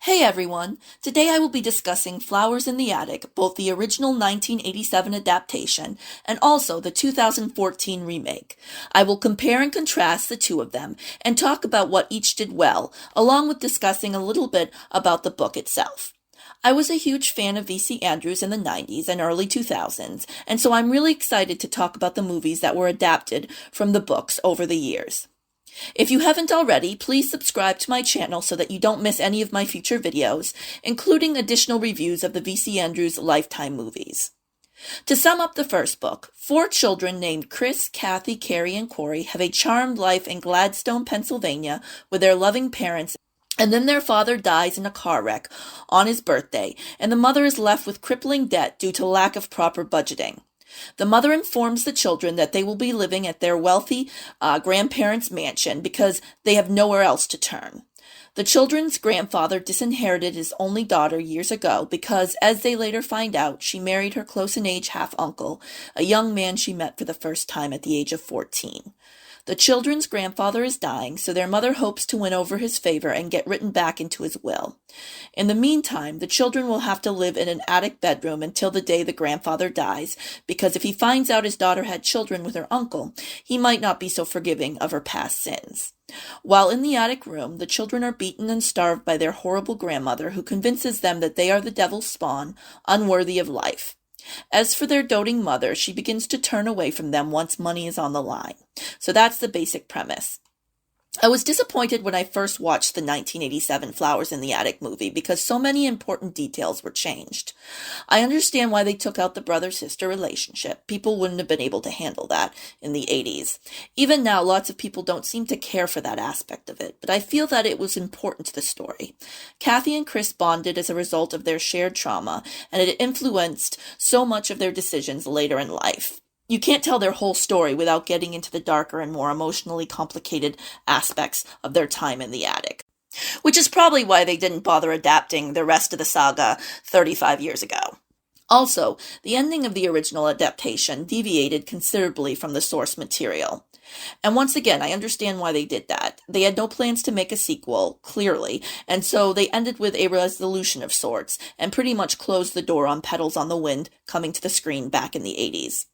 Hey everyone! Today I will be discussing Flowers in the Attic, both the original 1987 adaptation and also the 2014 remake. I will compare and contrast the two of them and talk about what each did well, along with discussing a little bit about the book itself. I was a huge fan of V.C. Andrews in the 90s and early 2000s, and so I'm really excited to talk about the movies that were adapted from the books over the years. If you haven't already, please subscribe to my channel so that you don't miss any of my future videos, including additional reviews of the V.C. Andrews Lifetime movies. To sum up the first book, 4 children named Chris, Kathy, Carrie, and Corey have a charmed life in Gladstone, Pennsylvania with their loving parents, and then their father dies in a car wreck on his birthday, and the mother is left with crippling debt due to lack of proper budgeting. The mother informs the children that they will be living at their wealthy grandparents' mansion because they have nowhere else to turn. The children's grandfather disinherited his only daughter years ago because, as they later find out, she married her close-in-age half-uncle, a young man she met for the first time at the age of 14. The children's grandfather is dying, so their mother hopes to win over his favor and get written back into his will. In the meantime, the children will have to live in an attic bedroom until the day the grandfather dies, because if he finds out his daughter had children with her uncle, he might not be so forgiving of her past sins. While in the attic room, the children are beaten and starved by their horrible grandmother, who convinces them that they are the devil's spawn, unworthy of life. As for their doting mother, she begins to turn away from them once money is on the line. So that's the basic premise. I was disappointed when I first watched the 1987 Flowers in the Attic movie because so many important details were changed. I understand why they took out the brother-sister relationship. People wouldn't have been able to handle that in the 80s. Even now, lots of people don't seem to care for that aspect of it, but I feel that it was important to the story. Kathy and Chris bonded as a result of their shared trauma, and it influenced so much of their decisions later in life. You can't tell their whole story without getting into the darker and more emotionally complicated aspects of their time in the attic, which is probably why they didn't bother adapting the rest of the saga 35 years ago. Also, the ending of the original adaptation deviated considerably from the source material. And once again, I understand why they did that. They had no plans to make a sequel, clearly, and so they ended with a resolution of sorts, and pretty much closed the door on Petals on the Wind coming to the screen back in the 80s.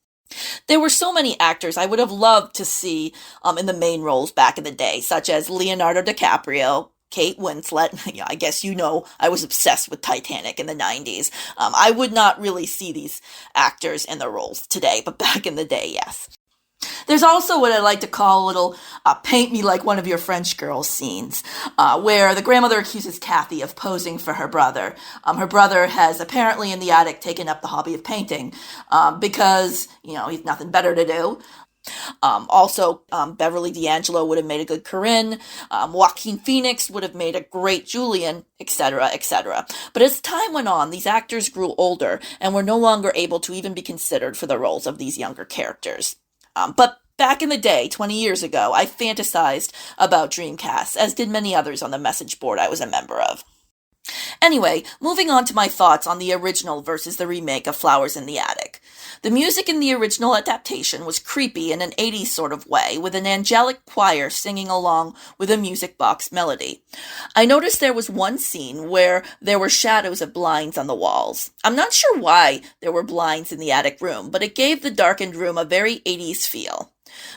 There were so many actors I would have loved to see in the main roles back in the day, such as Leonardo DiCaprio, Kate Winslet. Yeah, I guess you know I was obsessed with Titanic in the 90s. I would not really see these actors in the roles today, but back in the day, yes. There's also what I like to call a little paint me like one of your French girls scenes, where the grandmother accuses Kathy of posing for her brother. Her brother has apparently in the attic taken up the hobby of painting because, he's nothing better to do. Also, Beverly D'Angelo would have made a good Corinne, Joaquin Phoenix would have made a great Julian, etc., etc. But as time went on, these actors grew older and were no longer able to even be considered for the roles of these younger characters. But back in the day, 20 years ago, I fantasized about Dreamcasts, as did many others on the message board I was a member of. Anyway, moving on to my thoughts on the original versus the remake of Flowers in the Attic. The music in the original adaptation was creepy in an 80s sort of way, with an angelic choir singing along with a music box melody. I noticed there was one scene where there were shadows of blinds on the walls. I'm not sure why there were blinds in the attic room, but it gave the darkened room a very 80s feel.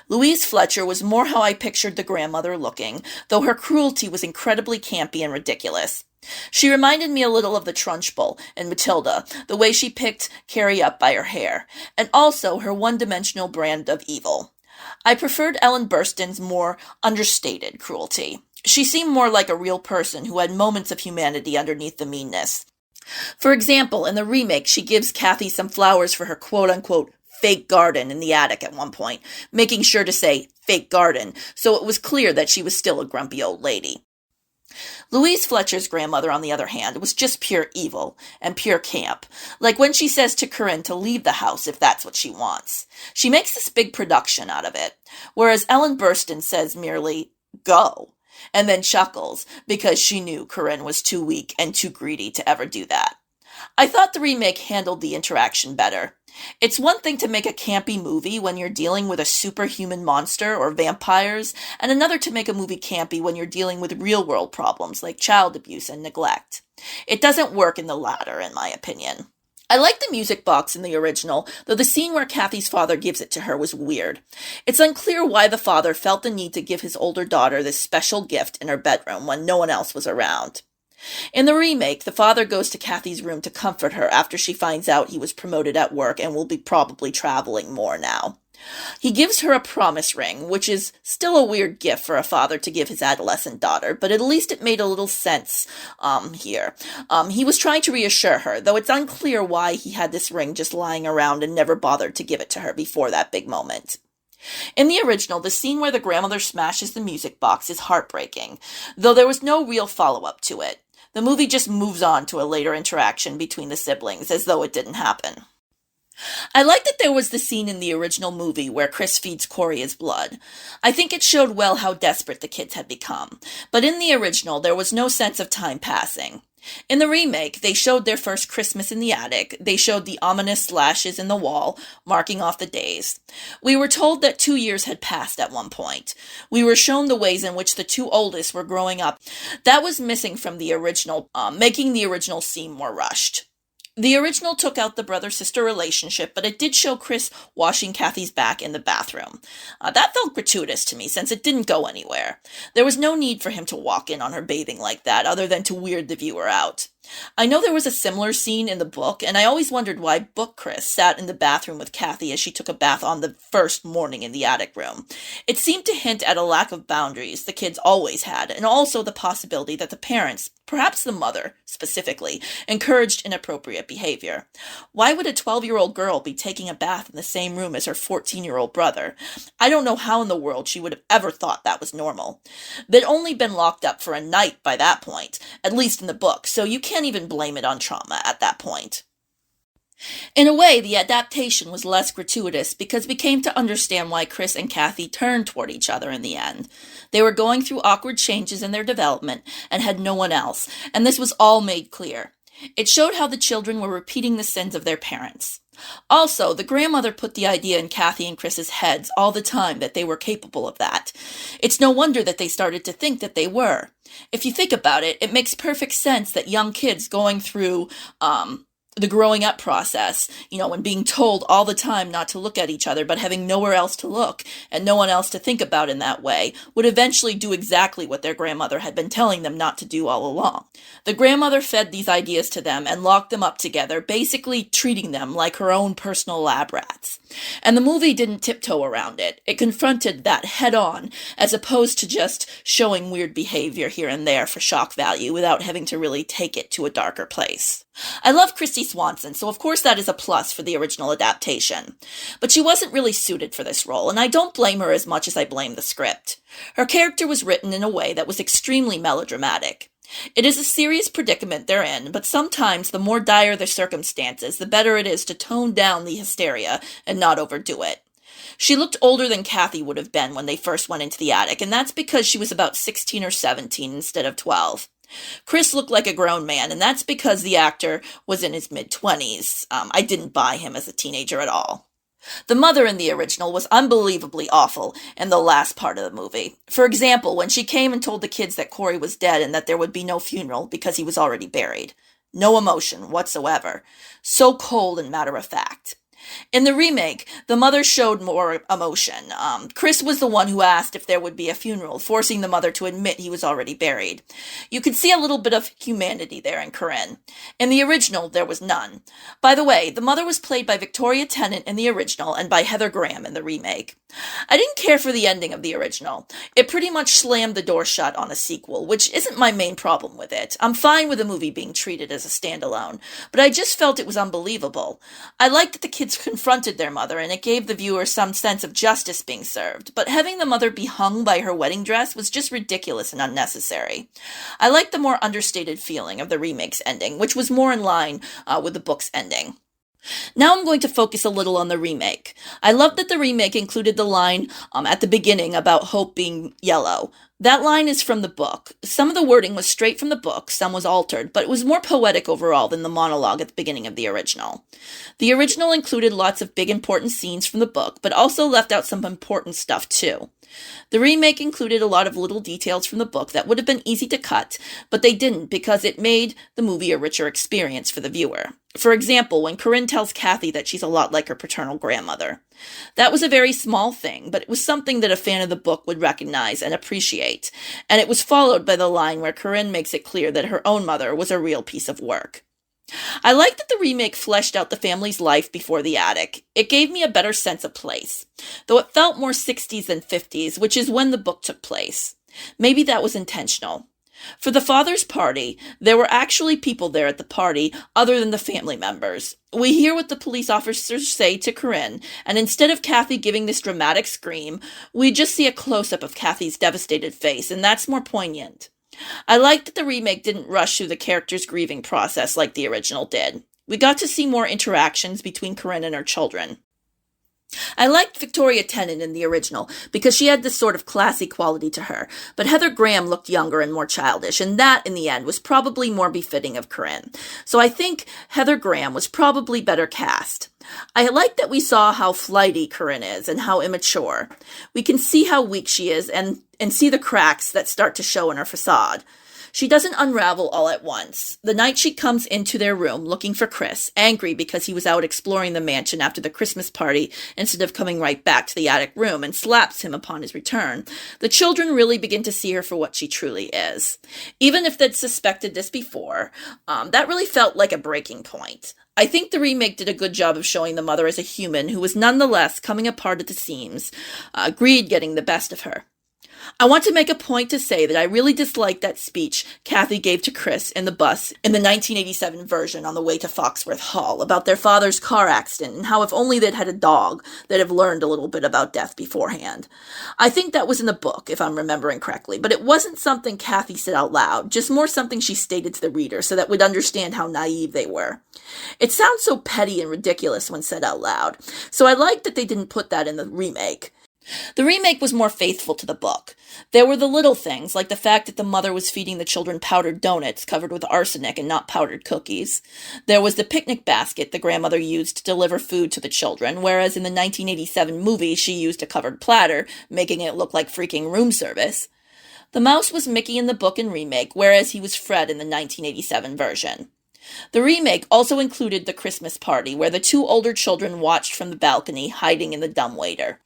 Louise Fletcher was more how I pictured the grandmother looking, though her cruelty was incredibly campy and ridiculous. She reminded me a little of the Trunchbull in Matilda, the way she picked Carrie up by her hair, and also her one-dimensional brand of evil. I preferred Ellen Burstyn's more understated cruelty. She seemed more like a real person who had moments of humanity underneath the meanness. For example, in the remake, she gives Kathy some flowers for her quote-unquote fake garden in the attic at one point, making sure to say fake garden, so it was clear that she was still a grumpy old lady. Louise Fletcher's grandmother, on the other hand, was just pure evil and pure camp, like when she says to Corinne to leave the house if that's what she wants. She makes this big production out of it, whereas Ellen Burstyn says merely, go, and then chuckles because she knew Corinne was too weak and too greedy to ever do that. I thought the remake handled the interaction better. It's one thing to make a campy movie when you're dealing with a superhuman monster or vampires, and another to make a movie campy when you're dealing with real world problems like child abuse and neglect. It doesn't work in the latter, in my opinion. I like the music box in the original, though the scene where Kathy's father gives it to her was weird. It's unclear why the father felt the need to give his older daughter this special gift in her bedroom when no one else was around. In the remake, the father goes to Kathy's room to comfort her after she finds out he was promoted at work and will be probably traveling more now. He gives her a promise ring, which is still a weird gift for a father to give his adolescent daughter, but at least it made a little sense here. He was trying to reassure her, though it's unclear why he had this ring just lying around and never bothered to give it to her before that big moment. In the original, the scene where the grandmother smashes the music box is heartbreaking, though there was no real follow-up to it. The movie just moves on to a later interaction between the siblings, as though it didn't happen. I like that there was the scene in the original movie where Chris feeds Corey his blood. I think it showed well how desperate the kids had become, but in the original there was no sense of time passing. In the remake, they showed their first Christmas in the attic, they showed the ominous slashes in the wall, marking off the days. We were told that 2 years had passed at one point. We were shown the ways in which the two oldest were growing up. That was missing from the original, making the original seem more rushed. The original took out the brother-sister relationship, but it did show Chris washing Kathy's back in the bathroom. That felt gratuitous to me, since it didn't go anywhere. There was no need for him to walk in on her bathing like that, other than to weird the viewer out. I know there was a similar scene in the book, and I always wondered why Book Chris sat in the bathroom with Kathy as she took a bath on the first morning in the attic room. It seemed to hint at a lack of boundaries the kids always had, and also the possibility that the parents, perhaps the mother specifically, encouraged inappropriate behavior. Why would a 12-year-old girl be taking a bath in the same room as her 14-year-old brother? I don't know how in the world she would have ever thought that was normal. They'd only been locked up for a night by that point, at least in the book, so you can't even blame it on trauma at that point. In a way, the adaptation was less gratuitous because we came to understand why Chris and Kathy turned toward each other in the end. They were going through awkward changes in their development and had no one else, and this was all made clear. It showed how the children were repeating the sins of their parents. Also, the grandmother put the idea in Kathy and Chris's heads all the time that they were capable of that. It's no wonder that they started to think that they were. If you think about it, it makes perfect sense that young kids going through, the growing up process, and being told all the time not to look at each other, but having nowhere else to look and no one else to think about in that way, would eventually do exactly what their grandmother had been telling them not to do all along. The grandmother fed these ideas to them and locked them up together, basically treating them like her own personal lab rats. And the movie didn't tiptoe around it. It confronted that head on, as opposed to just showing weird behavior here and there for shock value without having to really take it to a darker place. I love Christy Swanson, so of course that is a plus for the original adaptation. But she wasn't really suited for this role, and I don't blame her as much as I blame the script. Her character was written in a way that was extremely melodramatic. It is a serious predicament they're in, but sometimes the more dire the circumstances, the better it is to tone down the hysteria and not overdo it. She looked older than Kathy would have been when they first went into the attic, and that's because she was about 16 or 17 instead of 12. Chris looked like a grown man, and that's because the actor was in his mid-20s. I didn't buy him as a teenager at all. The mother in the original was unbelievably awful in the last part of the movie. For example, when she came and told the kids that Corey was dead and that there would be no funeral because he was already buried. No emotion whatsoever. So cold and matter-of-fact. In the remake, the mother showed more emotion. Chris was the one who asked if there would be a funeral, forcing the mother to admit he was already buried. You could see a little bit of humanity there in Corinne. In the original, there was none. By the way, the mother was played by Victoria Tennant in the original and by Heather Graham in the remake. I didn't care for the ending of the original. It pretty much slammed the door shut on a sequel, which isn't my main problem with it. I'm fine with the movie being treated as a standalone, but I just felt it was unbelievable. I liked that the kids confronted their mother, and it gave the viewer some sense of justice being served, but having the mother be hung by her wedding dress was just ridiculous and unnecessary. I liked the more understated feeling of the remake's ending, which was more in line with the book's ending. Now I'm going to focus a little on the remake. I love that the remake included the line at the beginning about Hope being yellow. That line is from the book. Some of the wording was straight from the book, some was altered, but it was more poetic overall than the monologue at the beginning of the original. The original included lots of big important scenes from the book, but also left out some important stuff too. The remake included a lot of little details from the book that would have been easy to cut, but they didn't because it made the movie a richer experience for the viewer. For example, when Corinne tells Kathy that she's a lot like her paternal grandmother. That was a very small thing, but it was something that a fan of the book would recognize and appreciate, and it was followed by the line where Corinne makes it clear that her own mother was a real piece of work. I like that the remake fleshed out the family's life before the attic. It gave me a better sense of place, though it felt more 60s than 50s, which is when the book took place. Maybe that was intentional. For the father's party, there were actually people there at the party other than the family members. We hear what the police officers say to Corinne, and instead of Kathy giving this dramatic scream, we just see a close-up of Kathy's devastated face, and that's more poignant. I liked that the remake didn't rush through the character's grieving process like the original did. We got to see more interactions between Corinne and her children. I liked Victoria Tennant in the original because she had this sort of classy quality to her, but Heather Graham looked younger and more childish, and that, in the end, was probably more befitting of Corinne. So I think Heather Graham was probably better cast. I like that we saw how flighty Corinne is and how immature. We can see how weak she is and see the cracks that start to show in her facade. She doesn't unravel all at once. The night she comes into their room looking for Chris, angry because he was out exploring the mansion after the Christmas party instead of coming right back to the attic room, and slaps him upon his return, the children really begin to see her for what she truly is. Even if they'd suspected this before, that really felt like a breaking point. I think the remake did a good job of showing the mother as a human who was nonetheless coming apart at the seams, greed getting the best of her. I want to make a point to say that I really disliked that speech Kathy gave to Chris in the bus in the 1987 version on the way to Foxworth Hall about their father's car accident and how if only they'd had a dog, they'd have learned a little bit about death beforehand. I think that was in the book, if I'm remembering correctly, but it wasn't something Kathy said out loud, just more something she stated to the reader so that we'd understand how naive they were. It sounds so petty and ridiculous when said out loud, so I liked that they didn't put that in the remake. The remake was more faithful to the book. There were the little things, like the fact that the mother was feeding the children powdered donuts covered with arsenic and not powdered cookies. There was the picnic basket the grandmother used to deliver food to the children, whereas in the 1987 movie she used a covered platter, making it look like freaking room service. The mouse was Mickey in the book and remake, whereas he was Fred in the 1987 version. The remake also included the Christmas party, where the two older children watched from the balcony, hiding in the dumbwaiter.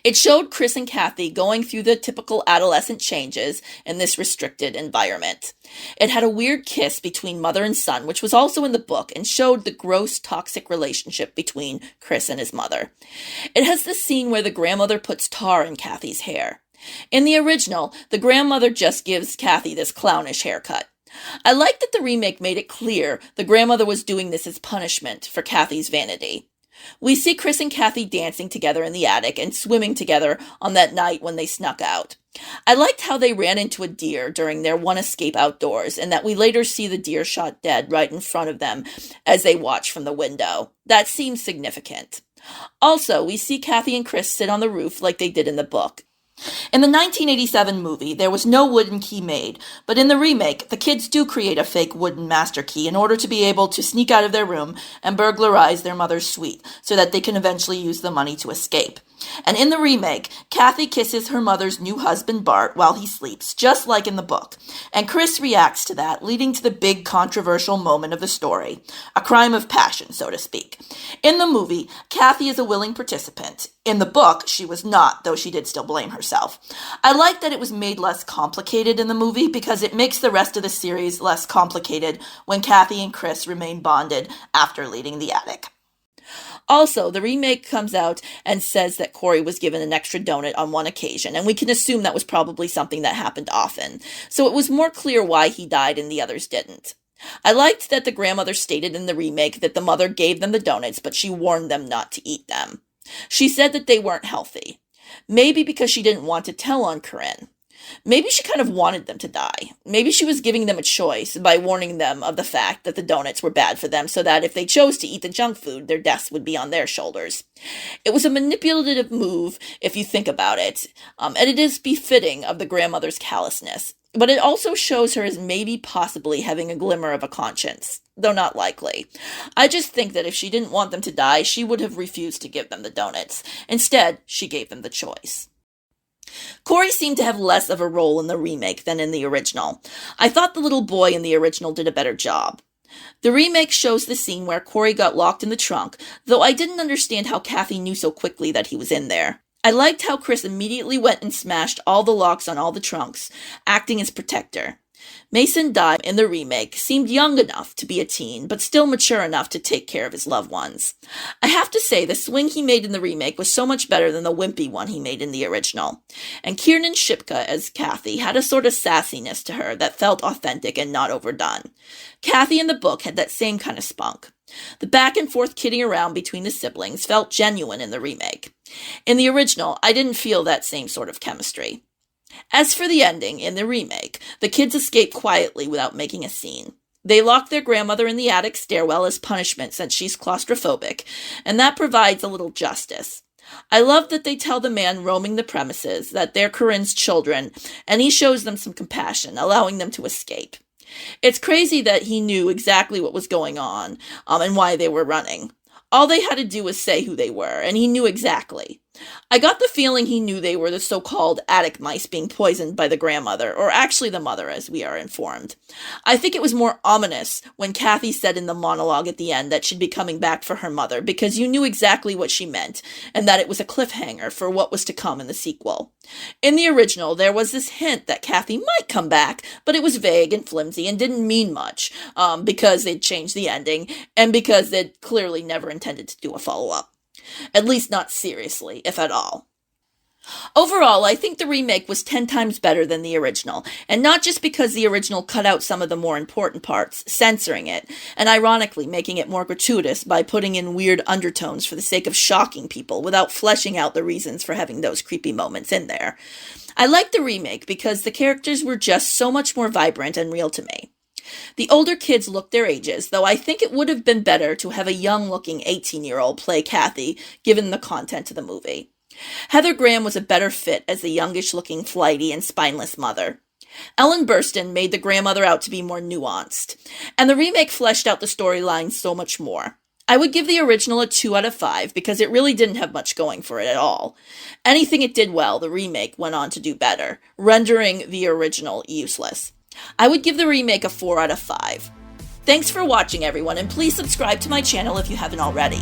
It showed Chris and Kathy going through the typical adolescent changes in this restricted environment. It had a weird kiss between mother and son, which was also in the book, and showed the gross, toxic relationship between Chris and his mother. It has the scene where the grandmother puts tar in Kathy's hair. In the original, the grandmother just gives Kathy this clownish haircut. I like that the remake made it clear the grandmother was doing this as punishment for Kathy's vanity. We see Chris and Kathy dancing together in the attic and swimming together on that night when they snuck out. I liked how they ran into a deer during their one escape outdoors, and that we later see the deer shot dead right in front of them as they watch from the window. That seems significant. Also, we see Kathy and Chris sit on the roof like they did in the book. In the 1987 movie, there was no wooden key made, but in the remake, the kids do create a fake wooden master key in order to be able to sneak out of their room and burglarize their mother's suite so that they can eventually use the money to escape. And in the remake, Kathy kisses her mother's new husband Bart while he sleeps, just like in the book. And Chris reacts to that, leading to the big controversial moment of the story. A crime of passion, so to speak. In the movie, Kathy is a willing participant. In the book, she was not, though she did still blame herself. I like that it was made less complicated in the movie because it makes the rest of the series less complicated when Kathy and Chris remain bonded after leaving the attic. Also, the remake comes out and says that Corey was given an extra donut on one occasion, and we can assume that was probably something that happened often. So it was more clear why he died and the others didn't. I liked that the grandmother stated in the remake that the mother gave them the donuts, but she warned them not to eat them. She said that they weren't healthy. Maybe because she didn't want to tell on Corinne. Maybe she kind of wanted them to die. Maybe she was giving them a choice by warning them of the fact that the donuts were bad for them so that if they chose to eat the junk food, their deaths would be on their shoulders. It was a manipulative move, if you think about it, and it is befitting of the grandmother's callousness. But it also shows her as maybe possibly having a glimmer of a conscience, though not likely. I just think that if she didn't want them to die, she would have refused to give them the donuts. Instead, she gave them the choice. Corey seemed to have less of a role in the remake than in the original. I thought the little boy in the original did a better job. The remake shows the scene where Corey got locked in the trunk, though I didn't understand how Kathy knew so quickly that he was in there. I liked how Chris immediately went and smashed all the locks on all the trunks, acting as protector. Mason Dye in the remake seemed young enough to be a teen, but still mature enough to take care of his loved ones. I have to say, the swing he made in the remake was so much better than the wimpy one he made in the original. And Kiernan Shipka as Kathy had a sort of sassiness to her that felt authentic and not overdone. Kathy in the book had that same kind of spunk. The back and forth kidding around between the siblings felt genuine in the remake. In the original, I didn't feel that same sort of chemistry. As for the ending, in the remake, the kids escape quietly without making a scene. They lock their grandmother in the attic stairwell as punishment since she's claustrophobic, and that provides a little justice. I love that they tell the man roaming the premises that they're Corinne's children, and he shows them some compassion, allowing them to escape. It's crazy that he knew exactly what was going on, and why they were running. All they had to do was say who they were, and he knew exactly. I got the feeling he knew they were the so-called attic mice being poisoned by the grandmother, or actually the mother, as we are informed. I think it was more ominous when Kathy said in the monologue at the end that she'd be coming back for her mother, because you knew exactly what she meant, and that it was a cliffhanger for what was to come in the sequel. In the original, there was this hint that Kathy might come back, but it was vague and flimsy and didn't mean much, because they'd changed the ending, and because they'd clearly never intended to do a follow-up. At least not seriously, if at all. Overall, I think the remake was 10 times better than the original, and not just because the original cut out some of the more important parts, censoring it, and ironically making it more gratuitous by putting in weird undertones for the sake of shocking people without fleshing out the reasons for having those creepy moments in there. I liked the remake because the characters were just so much more vibrant and real to me. The older kids looked their ages, though I think it would have been better to have a young-looking 18-year-old play Kathy, given the content of the movie. Heather Graham was a better fit as the youngish-looking, flighty, and spineless mother. Ellen Burstyn made the grandmother out to be more nuanced, and the remake fleshed out the storyline so much more. I would give the original a 2 out of 5 because it really didn't have much going for it at all. Anything it did well, the remake went on to do better, rendering the original useless. I would give the remake a 4 out of 5. Thanks for watching, everyone, and please subscribe to my channel if you haven't already.